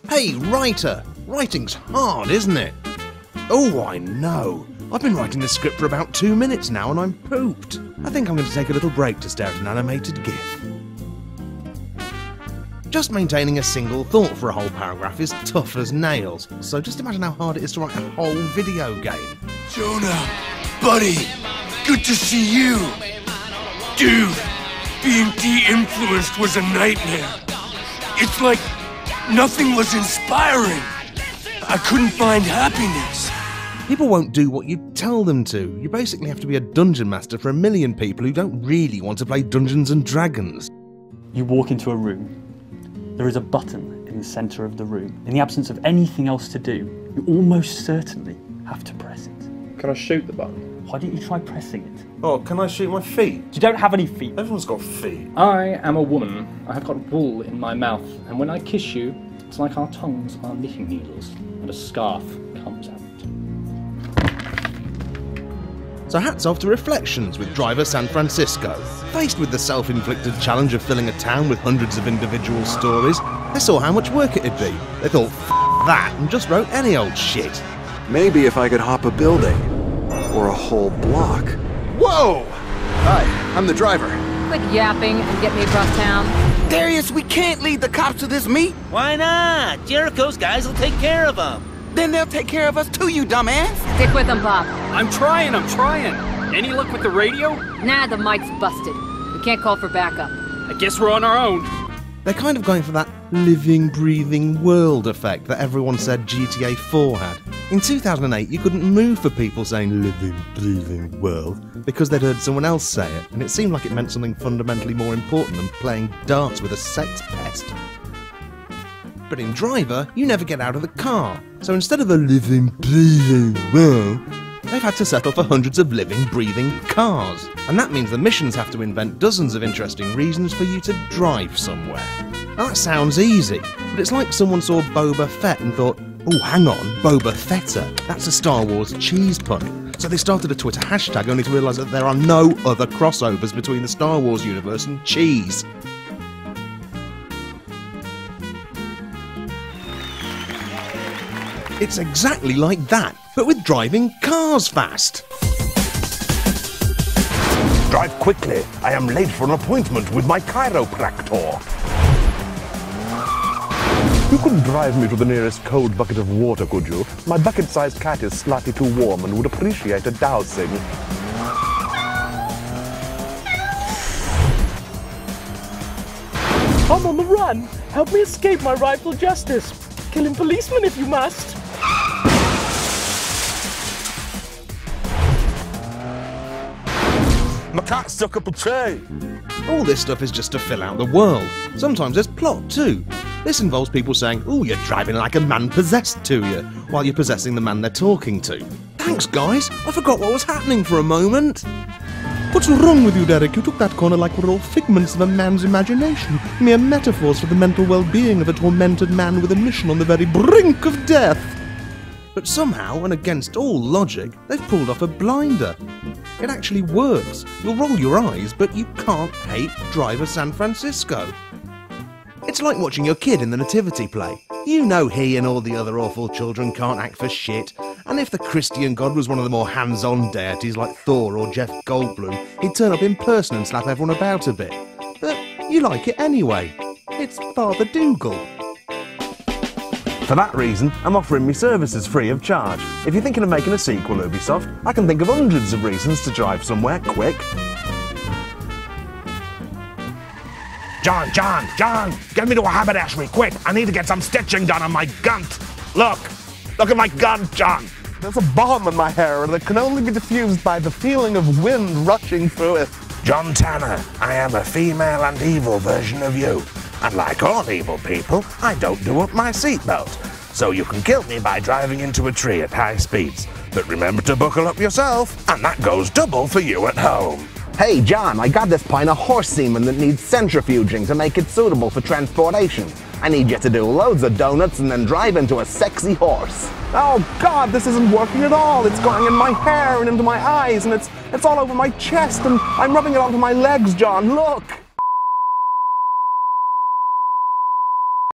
Hey, writer! Writing's hard, isn't it? Oh, I know. I've been writing this script for about 2 minutes now and I'm pooped. I think I'm going to take a little break to stare at an animated GIF. Just maintaining a single thought for a whole paragraph is tough as nails, so just imagine how hard it is to write a whole video game. Jonah, buddy, good to see you. Dude, being de-influenced was a nightmare. It's like nothing was inspiring. I couldn't find happiness. People won't do what you tell them to. You basically have to be a dungeon master for 1 million people who don't really want to play Dungeons and Dragons. You walk into a room. There is a button in the centre of the room. In the absence of anything else to do, you almost certainly have to press it. Can I shoot the button? Why don't you try pressing it? Oh, can I shoot my feet? You don't have any feet. Everyone's got feet. I am a woman. I have got wool in my mouth, and when I kiss you, it's like our tongues are knitting needles, and a scarf comes out. So hats off to Reflections with driver San Francisco. Faced with the self-inflicted challenge of filling a town with hundreds of individual stories, they saw how much work it'd be. They thought, F that, and just wrote any old shit. Maybe if I could hop a building. Or a whole block. Whoa! Hi, I'm the driver. Quit yapping and get me across town. Darius, we can't lead the cops to this meet. Why not? Jericho's guys will take care of them. Then they'll take care of us too, you dumbass. Stick with them, Bob. I'm trying. Any luck with the radio? Nah, the mic's busted. We can't call for backup. I guess we're on our own. They're kind of going for that living, breathing world effect that everyone said GTA 4 had. In 2008, you couldn't move for people saying living, breathing world because they'd heard someone else say it, and it seemed like it meant something fundamentally more important than playing darts with a sex pest. But in Driver, you never get out of the car, so instead of a living, breathing world, they've had to settle for hundreds of living, breathing cars. And that means the missions have to invent dozens of interesting reasons for you to drive somewhere. Now that sounds easy, but it's like someone saw Boba Fett and thought, oh, hang on, Boba Fetta, that's a Star Wars cheese pun. So they started a Twitter hashtag only to realise that there are no other crossovers between the Star Wars universe and cheese. It's exactly like that, but with driving cars fast. Drive quickly. I am late for an appointment with my chiropractor. You couldn't drive me to the nearest cold bucket of water, could you? My bucket-sized cat is slightly too warm and would appreciate a dousing. I'm on the run. Help me escape my rightful justice. Killing policemen if you must. My cat stuck up a tree. All this stuff is just to fill out the world. Sometimes there's plot too. This involves people saying, oh, you're driving like a man possessed to you, while you're possessing the man they're talking to. Thanks, guys. I forgot what was happening for a moment. What's wrong with you, Derek? You took that corner like we're all figments of a man's imagination, mere metaphors for the mental well-being of a tormented man with a mission on the very brink of death. But somehow, and against all logic, they've pulled off a blinder. It actually works. You'll roll your eyes, but you can't hate Driver San Francisco. It's like watching your kid in the nativity play. You know he and all the other awful children can't act for shit, and if the Christian god was one of the more hands-on deities like Thor or Jeff Goldblum, he'd turn up in person and slap everyone about a bit. But you like it anyway. It's Father Dougal. For that reason, I'm offering me services free of charge. If you're thinking of making a sequel, Ubisoft, I can think of hundreds of reasons to drive somewhere quick. John, get me to a haberdashery, quick! I need to get some stitching done on my gunt! Look at my gunt, John! There's a bomb in my hair that can only be diffused by the feeling of wind rushing through it. John Tanner, I am a female and evil version of you. And like all evil people, I don't do up my seatbelt. So you can kill me by driving into a tree at high speeds. But remember to buckle up yourself, and that goes double for you at home. Hey John, I got this pint of horse semen that needs centrifuging to make it suitable for transportation. I need you to do loads of donuts and then drive into a sexy horse. Oh God, this isn't working at all. It's going in my hair and into my eyes, and it's all over my chest, and I'm rubbing it onto my legs, John, look!